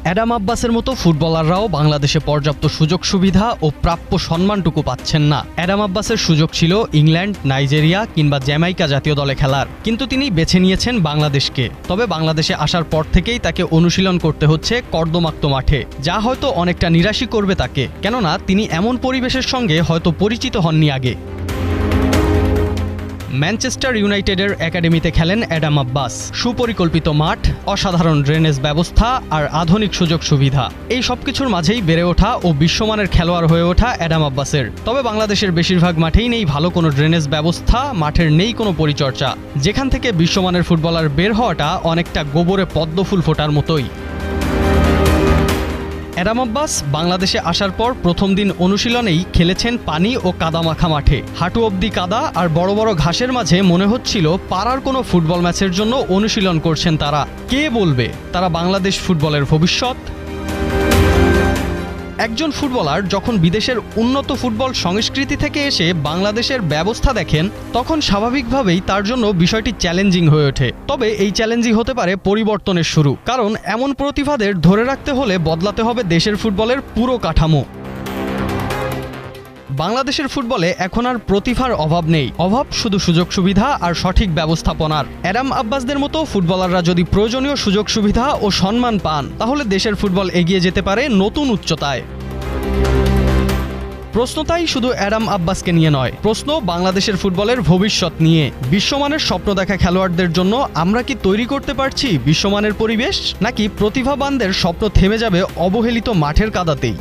Adam আব্বাসের মতো ফুটবলাররাও বাংলাদেশে পর্যাপ্ত সুযোগ সুবিধা ও প্রাপ্য সম্মানটুকু পাচ্ছেন না। অ্যাডাম আব্বাসের সুযোগ ছিল ইংল্যান্ড, নাইজেরিয়া কিংবা জ্যামাইকা জাতীয় দলে খেলার, কিন্তু তিনি বেছে নিয়েছেন বাংলাদেশকে। তবে বাংলাদেশে আসার পর থেকেই তাকে অনুশীলন করতে হচ্ছে কর্দমাক্ত মাঠে, যা হয়তো অনেকটা নিরাশই করবে তাকে, কেননা তিনি এমন পরিবেশের সঙ্গে হয়তো পরিচিত হননি আগে। ম্যানচেস্টার ইউনাইটেডের একাডেমিতে খেলেন অ্যাডাম আব্বাস। সুপরিকল্পিত মাঠ, অসাধারণ ড্রেনেজ ব্যবস্থা আর আধুনিক সুযোগ সুবিধা, এই সবকিছুর মাঝেই বেড়ে ওঠা ও বিশ্বমানের খেলোয়াড় হয়ে ওঠা অ্যাডাম আব্বাসের। তবে বাংলাদেশের বেশিরভাগ মাঠেই নেই ভালো কোনো ড্রেনেজ ব্যবস্থা, মাঠের নেই কোনো পরিচর্যা, যেখান থেকে বিশ্বমানের ফুটবলার বের হওয়াটা অনেকটা গোবরে পদ্মফুল ফোটার মতোই। অ্যাডাম আব্বাস বাংলাদেশে আসার পর প্রথম দিন অনুশীলনেই খেলেছেন পানি ও কাদামাখা মাঠে। হাঁটু অবধি কাদা আর বড় বড় ঘাসের মাঝে মনে হচ্ছিল পাড়ার কোনো ফুটবল ম্যাচের জন্য অনুশীলন করছেন তারা। কে বলবে তারা বাংলাদেশ ফুটবলের ভবিষ্যৎ? একজন ফুটবলার যখন বিদেশের উন্নত ফুটবল সংস্কৃতি থেকে এসে বাংলাদেশের ব্যবস্থা দেখেন, তখন স্বাভাবিকভাবেই তার জন্য বিষয়টি চ্যালেঞ্জিং হয়ে ওঠে। তবে এই চ্যালেঞ্জিং হতে পারে পরিবর্তনের শুরু, কারণ এমন প্রতিভাদের ধরে রাখতে হলে বদলাতে হবে দেশের ফুটবলের পুরো কাঠামো। বাংলাদেশের ফুটবলে এখন আর প্রতিভার অভাব নেই, অভাব শুধু সুযোগ সুবিধা আর সঠিক ব্যবস্থাপনার। অ্যাডাম আব্বাসদের মতো ফুটবলাররা যদি প্রয়োজনীয় সুযোগ সুবিধা ও সম্মান পান, তাহলে দেশের ফুটবল এগিয়ে যেতে পারে নতুন উচ্চতায়। প্রশ্ন তাই শুধু অ্যাডাম আব্বাসকে নিয়ে নয়, প্রশ্ন বাংলাদেশের ফুটবলের ভবিষ্যৎ নিয়ে। বিশ্বমানের স্বপ্ন দেখা খেলোয়াড়দের জন্য আমরা কি তৈরি করতে পারছি বিশ্বমানের পরিবেশ, নাকি প্রতিভাবানদের স্বপ্ন থেমে যাবে অবহেলিত মাঠের কাদাতেই?